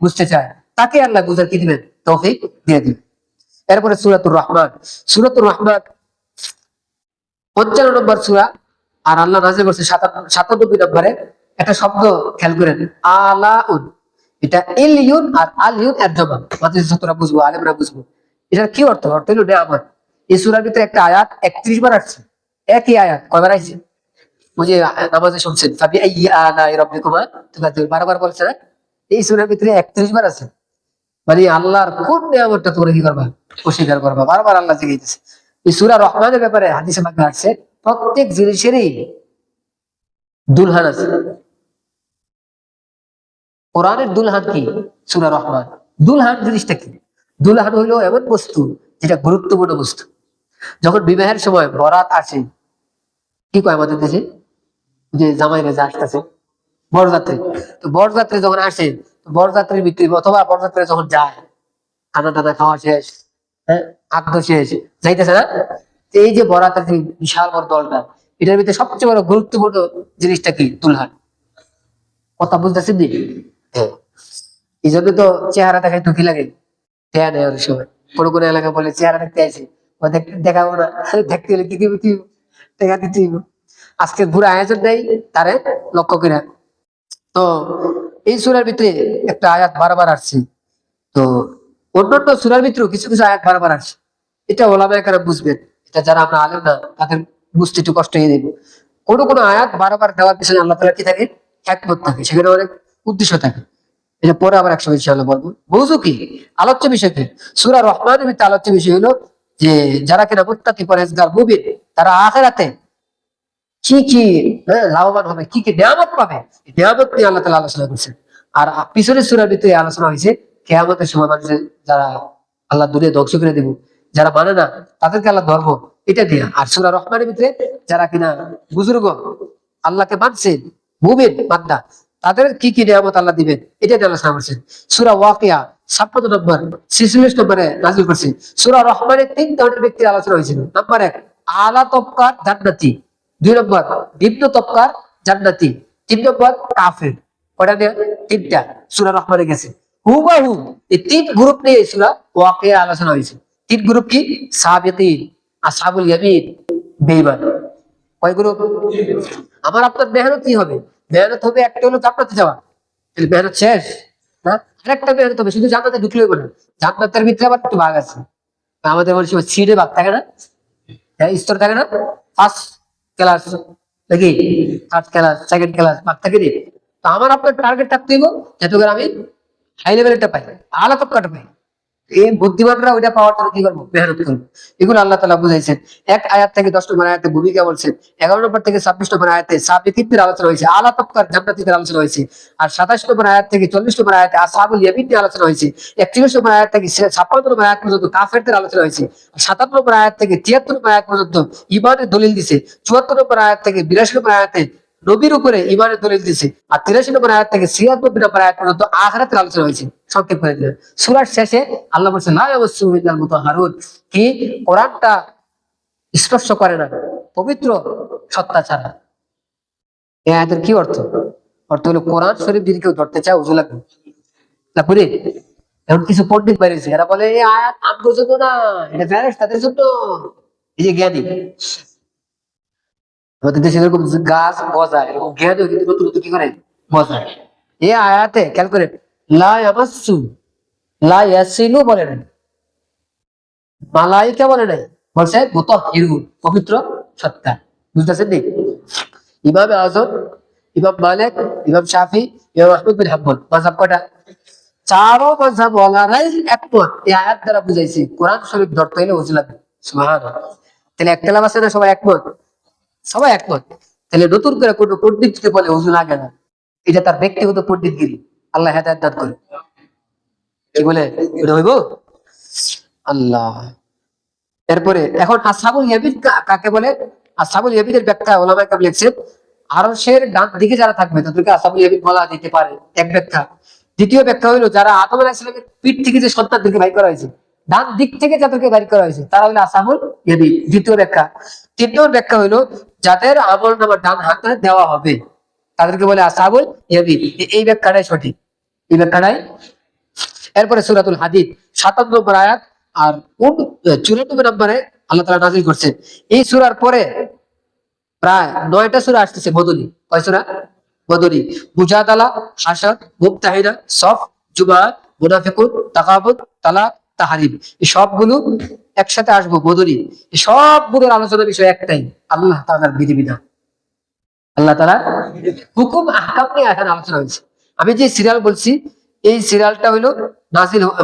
বুঝতে চায় তাকে আল্লাহ বুঝার কি দিবেন, তৌফিক দিয়ে দিবেন। এরপরে সূরাতুর রহমান। সূরাতুর রহমান 55 নম্বর সূরা, আর আল্লাহ নাযিল করছে 97 নম্বরে। একটা শব্দ খেয়াল করেন, আলাউন। এটা ইলিউন আর আলিউন এর জবাব, মাদ্রাসা ছাত্ররা বুঝবো, আলেমরা বুঝবো। এটার কি অর্থ? অর্থ হলো নিয়ামত। এই সূরার ভিতরে একটা আয়াত 31 বার আসছে। একই আয়াত কয়বার আসছে? ওই যে নামাজে শুনছেন, ফাবি আইয়ি আলাই রাব্বিকুমা তুকাজ্জিবান, বারবার বলছে না? এই সূরার ভিতরে 31 বার আছে। মানে আল্লাহর কোন নিয়ামতটা তোমরা কি করবা, অস্বীকার করবা, বারবার আল্লাহ জিজ্ঞাসা। এই সূরা রহমানের ব্যাপারে হাদিসে পাকে আসছে, প্রত্যেক জিনিসেরই দুলহান আছে। কোরআনের দুলহান কি? সূরা রহমান। দুলহান জিনিসটা কি? দুলহান হইলো এমন বস্তু যেটা গুরুত্বপূর্ণ বস্তু। যখন বিবাহের সময় বরাত আসে, কি কয় আমাদের দেশে, যে জামাই রেজা আসতেছে, বরযাত্রী। তো বরযাত্রী যখন আসে, বরযাত্রীর ভিতরে অথবা বরযাত্রী যখন যায়, খানা টানা খাওয়া শেষ, হ্যাঁ, আগ্ন শেষ, যাইতেছে না? তো এই যে বরাতের যে বিশাল বড় দলটা, এটার ভিতরে সবচেয়ে বড় গুরুত্বপূর্ণ জিনিসটা কি? দুলহান। কথা বুঝতেছেন নি? হ্যাঁ। এই জন্য তো চেহারা দেখাই তো কি লাগে, দেয়া নেই অনেক সময়। কোনো কোনো এলাকা বলে চেহারা দেখতে আইছি, দেখাবো না, দেখতে হলে কি দিব, কি দেখা দিতে হইব। আজকে পুরো আয়োজন নেই তারে লক্ষ্য করে। তো এই সূরার ভিতরে একটা আয়াত বারবার আসছে। তো অন্যান্য সূরার ভিতরেও কিছু কিছু আয়াত বারবার আসছে। এটা ওলামায়ে কেরাম বুঝবেন, এটা যারা আমরা আলেম না তাদের বুঝতে একটু কষ্ট হয়ে যাবে। কোন কোন আয়াত বারবার দেওয়ার পিছনে আল্লাহ তাআলা কি থাকে, হিকমত থাকে, সেখানে অনেক উদ্দেশ্য থাকে। এটা পরে আবার একসময় ইনশাআল্লাহ বলবো। মৌজু কি, আলোচ্য বিষয় কি? সূরা রহমানের ভিতরে আলোচ্য বিষয় হলো যে যারা কিনা মুত্তাকি পরহেজগার মুমিন, তারা আখিরাতে কি কি লাভবান হবে, কি কি নিয়ামত পাবে, নিয়ামত নিয়ে আল্লাহ তাআলা আলোচনা করছেন। আর পিছনের সূরার ভিতরে আলোচনা হয়েছে কিয়ামতের সময় মানুষের, যারা আল্লাহ দুনিয়া ধ্বংস করে দেব, যারা মানে না তাদেরকে আল্লাহ ধরবো, এটা দিয়ে। আর সূরা রহমানের ভিতরে যারা কিনা বুজুর্গ, আল্লাহকে মানছে, মুমিন বান্দা, তাদের কি কি নিয়ামত আল্লাহ দিবেন, এটা নিয়ে আলোচনা করছেন। সূরা ওয়াকিয়া 56 নম্বর 46 নম্বরে নাযিল করছে। সূরা রহমানের 3 ধরনের ব্যক্তির আলোচনা হয়েছিল। নাম্বার 1, আলা তবকার জান্নাতি। 2 নম্বর, নিম্ন তবকার জান্নাতি। 3 নম্বর, কাফের। কয়টা নিয়ে? 3টা সূরা রহমানে গেছে। হুবাহু এই 3 গ্রুপ নিয়ে সূরা ওয়াকিয়া আলোচনা হয়েছে। 3 গ্রুপ কি? সাবিকিন, আসহাবুল ইয়ামিন, বেঈমান। কয় গ্রুপ? আমার আপনার মেহনত কি হবে? মেহনত হবে একটা, হলো জান্নাতে যাওয়া। তাহলে মেহনত শেষ না? আরেকটা মেহনত হবে, শুধু জান্নাতে ঢুকলে হবে না, জান্নাতের ভিতরে আবার একটু ভাগ আছে। আমাদের অনেক সময় সিটে ভাগ থাকে না, হ্যাঁ, স্তর থাকে না, ফার্স্ট ক্লাস নাকি থার্ড ক্লাস, সেকেন্ড ক্লাস ভাগ থাকে রে। তো আমার আপনার টার্গেট থাকতে হইব যাতে করে আমি হাই লেভেলটা পাই, আলা তবকাটা পাই। এই বুদ্ধিমানরা ওইটা পাওয়ার জন্য কি করবো? মেহনত করবো। এগুলো আল্লাহ তাআলা বুঝাইছেন। এক আয়াত থেকে 10 নম্বর আয়াতে ভূমিকা বলছেন। 11 নম্বর থেকে 26 নম্বর আয়াতে সাবিকিনদের আলোচনা হয়েছে, আলা তবকার জান্নাতীদের আলোচনা হয়েছে। আর 27 নম্বর আয়াত থেকে 40 নম্বর আয়াতে আসহাবুল ইয়ামিন নিয়ে আলোচনা হয়েছে। 31 নম্বর আয়াত থেকে 56 নম্বর আয়াত পর্যন্ত কাফেরদের আলোচনা হয়েছে। 57 নম্বর আয়াত থেকে 73 নম্বর আয়াত পর্যন্ত ঈমানের দলিল দিছে। 74 নম্বর আয়াত থেকে 82 নম্বর আয়াতে নবীর উপরে ঈমানের দলিল দিছে। আর 83 নম্বর আয়াত থেকে 96 নম্বর আয়াত পর্যন্ত আখিরাতের আলোচনা হয়েছে। সংক্ষেপ করে দিলেন। সূরার শেষে আল্লাহ বলেছেন লা ইয়ামাসসুহু ইল্লাল মুতাহহারুন, কি কোরআনটা স্পর্শ করে না পবিত্র সত্তা ছাড়া। এই আয়াতের কি অর্থ? অর্থ হলো কোরআন শরীফ যদি কেউ ধরতে চায় ওযু লাগবে না পুরি। এখন কিছু পণ্ডিত বেরিয়েছে, এরা বলে এই আয়াত আমগোর জন্য না, এটা ফেরেশতাদের জন্য। এই যে জ্ঞানী, আমাদের দেশে এরকম গাছ গজায়, এরকম জ্ঞানীও কিন্তু নতুন নতুন কি করে গজায়। এই আয়াতে খেয়াল করে, লা ইয়ামাসসু, লা ইয়াসিলু বলে নাই, মালাইকা বলে নাই, বলছে মুতাহহিরুন, পবিত্র সত্তা। বুঝতেছেন নি? ইমাম আযম, ইমাম মালিক, ইমাম শাফি, ইমাম আহমদ বিন হাম্বল, মাযহাব কয়টা? চারো মাযহাব ওয়ালারাই একমত এই আয়াত দ্বারা বুঝাইছে কোরআন শরীফ ধরতে হলে ওযু লাগবে। সুবহানাল্লাহ। তাহলে একতলাফ আছে না? সবাই একমত, সবাই একমত। তাহলে নতুন করে কোনো পণ্ডিত যদি বলে ওযু লাগে না, এটা তার ব্যক্তিগত পণ্ডিতগিরি। আল্লাহ হেদায়েত দান করে। কি বলে এটা হইব? আল্লাহ। এরপরে এখন আসহাবুল ইয়ামিন কাকে বলে? আসহাবুল ইয়ামিনের ব্যাখ্যা ওলামায়ে কেরাম লিখছেন, আরশের ডান দিকে যারা থাকবে তাদেরকে আসহাবুল ইয়ামিন বলা যেতে পারে, এক ব্যাখ্যা। দ্বিতীয় ব্যাখ্যা হলো যারা আদম আলাইহিস সালামের পিঠ থেকে যে সন্তানদেরকে বাইর করা হয়েছে, ডান দিক থেকে যাদেরকে বাইর করা হয়েছে তারা হলো আসহাবুল ইয়ামিন, দ্বিতীয় ব্যাখ্যা। তিন নম্বর ব্যাখ্যা হলো যাদের আমলনামা ডান হাতে দেওয়া হবে, তাদেরকে বলে আসহাবুল ইয়ামিন। এই ব্যাখ্যাটাই সঠিক, এই ব্যাখ্যাটাই। এরপরে সূরাতুল হাদিদ 57 নম্বর আয়াত আর 94 নম্বরে আল্লাহ তাআলা নাযিল করছেন। এই সূরার পরে প্রায় 9টা সূরা আসতেছে মদনী। কয় সূরা? মদনী। মুজাদালা, হাশর, মুমতাহিনা, সফ, জুমআ, মুনাফিকুন, তাকাবুন, তালাক, তাহরিম, এই সবগুলো একসাথে আসবো মদনী। এই সবগুলোর আলোচনার বিষয় একটাই, আল্লাহ তাআলার বিধিবিধান, আল্লাহ তাআলার হুকুম আহকাম নিয়ে এখানে আলোচনা হয়েছে। আমি যে সিরিয়াল বলছি এই সিরিয়ালটা হলো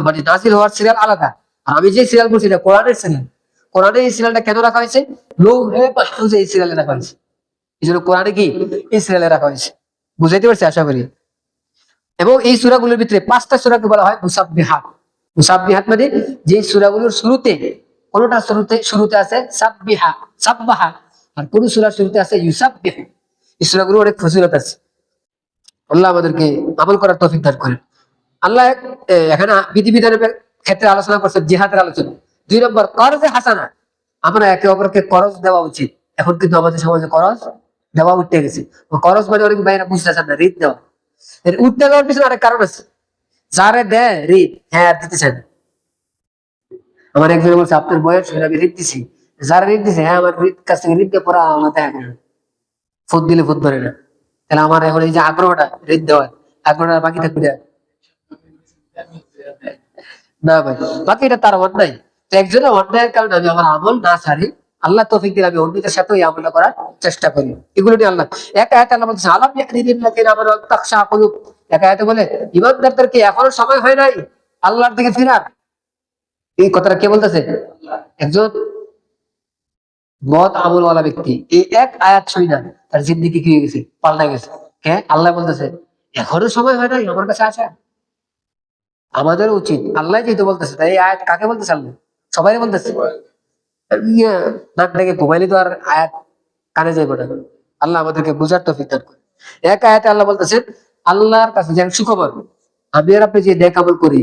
মানে নাজিল হওয়ার সিরিয়াল আলাদা, আর আমি যে সিরিয়াল বলছি এটা কোরআনের সিরিয়াল। কোরআনে এই সিরিয়ালটা কেন রাখা হয়েছে? লৌহে মাহফুজে এই সিরিয়ালে রাখা হয়েছে, এই জন্য কোরআনে কি এই সিরিয়ালে রাখা হয়েছে। বুঝাইতে পারছি আশা করি। এবং এই সূরাগুলোর ভিতরে 5টা সূরাকে বলা হয় মুসাব্বিহাত। মুসাব্বিহাত মানে যে সূরাগুলোর শুরুতে, কোনটা শুরুতে আছে সাব্বিহা, সাব্বাহা, আর কোন সূরার শুরুতে আছে ইউসাব্বিহ। এই সূরাগুলো অনেক ফজিলত আছে। আল্লাহ আমাদেরকে আমল করার তৌফিক দান করেন। আল্লাহ এখানে বিধিবিধানের ক্ষেত্রে আলোচনা করছেন, জিহাদের আলোচনা। 2 নম্বর করজে হাসানা, আমরা একে অপরকে করজ দেওয়া উচিত। এখন কিন্তু আমাদের সমাজে করজ দেওয়া উঠতে গেছে। করজ মানে অনেক ভাইরা বুঝতেছেন না, ঋণ দেওয়া। উঠতে দেওয়ার পিছনে আরেক কারণ আছে, যারে দেয় ঋণ হ্যাঁ দিতে চায় না। আমার একজন বলছে আপনার বয়স হয়ে আমি ঋণ দিছি, যারা ঋণ দিছে হ্যাঁ আমার ঋণ কাছ থেকে ঋণ দিয়ে পড়া আমার দেখা করে ফুট দিলে ফুট ধরে না। তাহলে আমার এখন এই যে আগ্রহটা ঋণ দেওয়ার আগ্রহটা বাকি থাকবে না ভাই, বাকি এটা তার অন্যায়। তো একজনের অন্যায়ের কারণে আমি আমার আমল না ছাড়ি, আল্লাহ তৌফিক দিলে আমি অন্যদের সাথে ওই আমলটা করার চেষ্টা করি। এগুলো নিয়ে আল্লাহ এক আয়াতে আল্লাহ বলছে আলাম ইয়াহদিল্লাযিনা আমানু তাখশা কুলুব। এক আয়াতে বলে ইমানদারদেরকে এখনো সময় হয় নাই আল্লাহর দিকে ফেরার। এই কথাটা কে বলতেছে? একজন মত আমলওয়ালা ব্যক্তি। এই এক আয়াত শুই না তার জিন্দেগি কি হয়ে গেছে, পাল্টা গেছে। কে? আল্লাহ বলতেছে এখনো সময় হয় নাই আমার কাছে আসা। আমাদের উচিত, আল্লাহ যেহেতু বলতেছে তাই এই আয়াত কাকে বলতেছে? আল্লাহ সবাই বলতেছে। নাক ডেকে ঘুমাইলে তো আর আয়াত কানে যাইব না। আল্লাহ আমাদেরকে বুঝার তৌফিক দান করে। এক আয়াতে আল্লাহ বলতেছেন আল্লাহর কাছে যেন সুখবর, আমি আর আপনি যে নেক আমল করি,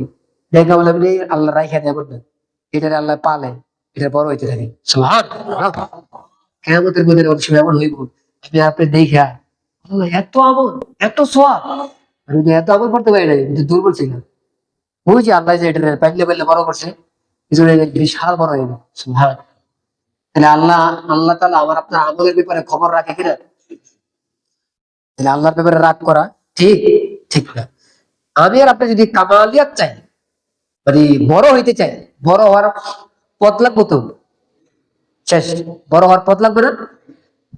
নেক আমল আপনি আল্লাহ রাইখা দেবেন না, এটারে আল্লাহ পালে, এটা বড় হইতে থাকে। সুবহানাল্লাহ। কিয়ামতের মধ্যে অনেক সময় এমন হইব আপনি আপনি দেখা আল্লাহ এত আমল, এত সওয়াব, আমি তো এত আমল করতে পারি না, কিন্তু দুর্বল ছিলাম। ওই যে আল্লাহ যে এটা পাইলে পাইলে বড় করছে, এই জন্য বিশাল বড় হয়ে গেল। সুবহানাল্লাহ। তাহলে আল্লাহ তাআলা আমার আপনার আমলের ব্যাপারে খবর রাখে কিনা? তাহলে আল্লাহর ব্যাপারে রাগ করা ঠিক ঠিক না। আমি আর আপনি যদি কামালিয়াত চাই, মানে বড় হইতে চাই, বড় হওয়ার পথ লাগবো তো, শেষ বড় হওয়ার পথ লাগবে না?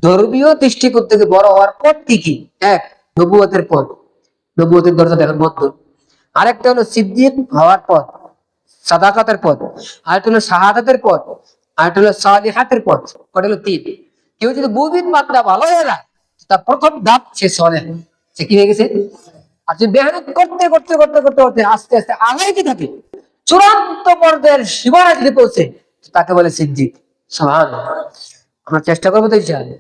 ধর্মীয় দৃষ্টিকোণ থেকে বড় হওয়ার পথ কি কি? এক, নবুয়তের পথ, নবুয়তের দরজা এখন বন্ধ। আরেকটা হলো সিদ্দিক হওয়ার পথ, সাদাকাতের পথ। আরেকটা হলো শাহাদাতের পথ। আরেকটা হলো সালিহাতের পথ। কটা হলো? 3। কেউ যদি মুমিন বান্দা ভালো হয়ে যায়, তার প্রথম ধাপ সে সালেহ, সে কি হয়ে গেছে? আর যদি মেহনত করতে করতে করতে করতে করতে আস্তে আস্তে আগাইতে থাকে, চূড়ান্ত পর্যায়ের সীমানা যদি পৌঁছে, তাকে বলে সিদ্দিক। সুবহানাল্লাহ। আমরা চেষ্টা করবো তো ইনশাআল্লাহ।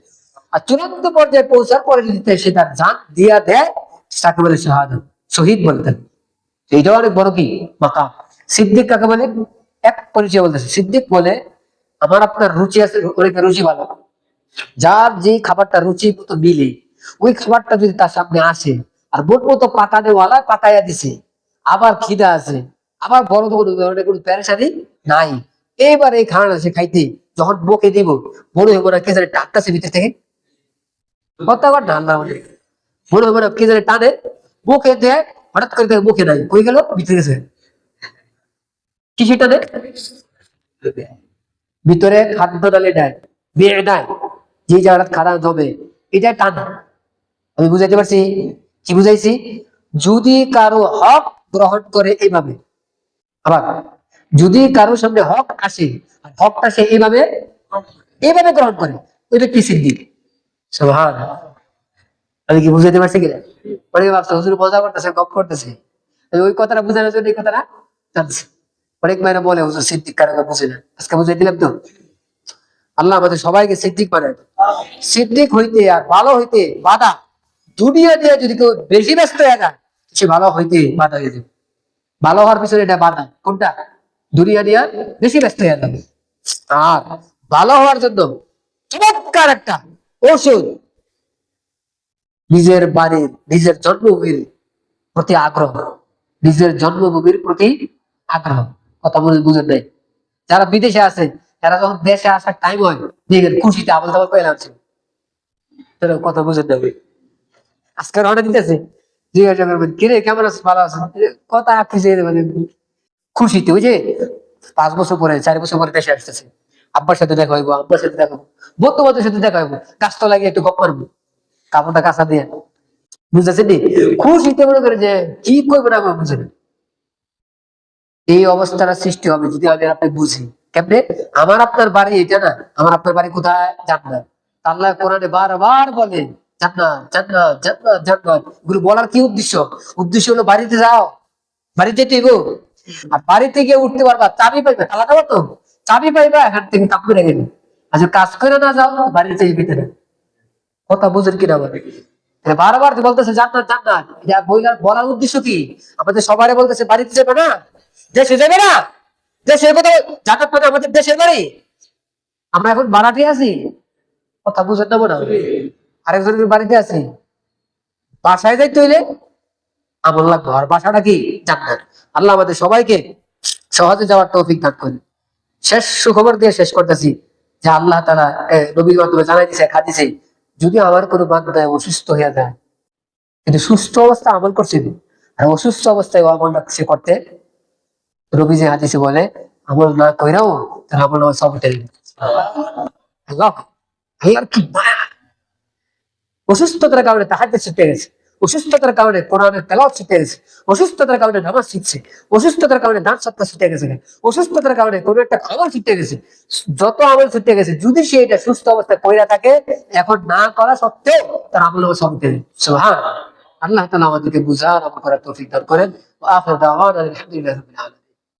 আর চূড়ান্ত পর্যায়ে পৌঁছার পরে যদি সে তার জান দিয়া দেয়, তাকে বলে শাহাদাত, শহীদ বলে থাকে। এইটাও অনেক বড় কি মাকাম। সিদ্দিক কাকে বলে? এক পরিচয় বলতেছে, সিদ্দিক বলে আমার আপনার রুচি আছে, অনেকের রুচি ভালো, যার যে খাবারটা রুচি মতো মিলে ওই খাবারটা যদি তার সামনে আসে আর বোট মতো পাতানেওয়ালা পাতাইয়া দিছে, আবার খিদা আছে, আবার বড় কোনো ধরনের কোনো প্যারেশানি নাই, এবার এই খানা সে খাইতে যখন বকে দিব মনে হইব না কে জানে টানতেছে ভিতর থেকে। কথা আবার না আল্লাহ মনে হইব না কে জানে টানে, মুখে দেয় হঠাৎ করে দেখে মুখে নাই, কই গেল? ভিতরে গেছে। কিসে টানে? ভিতরে খাদ্য ডালে দেয়, বিয়ে দেয়, যে জায়গাটা খাদা জমে, এটা টানা। আমি বুঝাইতে পারছি? কি বুঝাইছি? যদি কারো হক গ্রহণ করে এইভাবে, আবার যদি কারো সামনে হক আসে আর হকটা সে এইভাবে এইভাবে গ্রহণ করে, ওই ব্যক্তি সিদ্দিক। সুবহানাল্লাহ। আমি কি বুঝাইতে পারছি কিনা? অনেকে ভাবছে হুজুর মজা করতেছে, গপ করতেছে, ওই কথাটা বুঝানোর জন্য এই কথাটা জানছে। অনেক মায়েরা বলে হুজুর সিদ্দিক কারো বুঝে না, আজকে বুঝাই দিলাম তো। আল্লাহ আমাদের সবাইকে সিদ্দিক বানায়। সিদ্দিক হইতে আর ভালো হইতে বাধা, দুনিয়া দিয়ে যদি কেউ বেশি ব্যস্ত হয়ে যায়, সে ভালো হইতে বাধা হয়ে যাবে। ভালো হওয়ার পিছনে এটা বাধা কোনটা? দুনিয়া দিয়ে বেশি ব্যস্ত হয়ে যাবে। আর ভালো হওয়ার জন্য চমৎকার একটা ওষুধ, নিজের বাড়ির, নিজের জন্মভূমির প্রতি আগ্রহ, নিজের জন্মভূমির প্রতি আগ্রহ। কথা বলে বুঝেন নাই? যারা বিদেশে আছে, তারা যখন দেশে আসার টাইম হয়, দেখেন খুশিতে আবল তাবল পেয়ে লাগছে। কথা বুঝেন না? আজকে রওনা দিতেছে, জিজ্ঞাসা করবেন কিরে কেমন আছে, ভালো আছে, কথা মানে খুশিতে। ওই যে 5 বছর পরে, 4 বছর পরে দেশে আসতেছে, আব্বার সাথে দেখা হইবো, আব্বার সাথে দেখা হইবো, বন্ধু বান্ধবের সাথে দেখা হইবো, গাছটা লাগিয়ে একটু গপ মারবো, কাপড়টা কাঁচা দিয়ে। বুঝতেছেন নি? খুশিতে মনে করে যে কি করবে না বুঝেন। এই অবস্থার সৃষ্টি হবে যদি আমি আপনি বুঝি। কেমনে? আমার আপনার বাড়ি এটা না, আমার আপনার বাড়ি কোথায়? জান্নাত। আল্লাহ কোরআনে বারবার বলে জান্নাত জান্নাত জান্নাত জান্নাত। এগুলো বলার কি উদ্দেশ্য? উদ্দেশ্য হলো বাড়িতে যাও, বাড়িতে টেগো, আর বাড়িতে গিয়ে উঠতে পারবা, চাবি পাইবে, তালা দেবো তো, চাবি পাইবা, এখান থেকে কাপ করে গেলে। আচ্ছা কাজ করে না যাও, বাড়িতে ভিতরে। কথা বুঝেন কিনা বলে? বারবার যে বলতেছে জান্নাত জান্নাত, এটা বলার উদ্দেশ্য কি? আমাদের সবাই বলতেছে বাড়িতে যাবে না, দেশে যাবে না, দেশের কোথাও জান্নাত মানে আমাদের দেশের বাড়ি। আমরা এখন ভাড়াটি আছি, কথা বুঝেন না মনে হয়? আরেকজনের বাড়িতে আছি, বাসায় যাইতে হইলে আমল লাগবে, আর বাসাটা কি? জান্নাত। আল্লাহ আমাদের সবাইকে সহজে যাওয়ার তৌফিক দান করেন। শেষ সুখবর দিয়ে শেষ করতেছি যে আল্লাহ তাআলা নবীর মাধ্যমে জানাই দিয়েছে, হাদিসে, যদি আমার কোনো বান্দা অসুস্থ হয়ে যায়, কিন্তু সুস্থ অবস্থায় আমল করছে, আর অসুস্থ অবস্থায় আমলটা সে করতে, নবীজি হাদিসে বলে আমল না কইরাও তার আমল নামায় সব উঠে দিবে। আল্লাহ, আল্লাহর কি মায়া! অসুস্থতার কারণে তাহাজ্জুদ ছুটে গেছে, অসুস্থতার কারণে কোরআনের তেলাওয়াত ছুটে গেছে, অসুস্থতার কারণে নামাজ শিখছে, অসুস্থতার কারণে দান সদকা ছুটে গেছে, অসুস্থতার কারণে কোনো একটা খাবার ছুটে গেছে, যত আমল ছুটে গেছে, যদি সে এটা সুস্থ অবস্থায় কইরা থাকে, এখন না করা সত্ত্বেও তার আমল নামায় সব উঠে দিবে। সুবহানাল্লাহ। আল্লাহ তাআলা আমাদেরকে বুঝার আমল করার তৌফিক দান করেন। ওয়া আখিরু দাওয়ানা আলহামদুলিল্লাহি রাব্বিল আলামিন।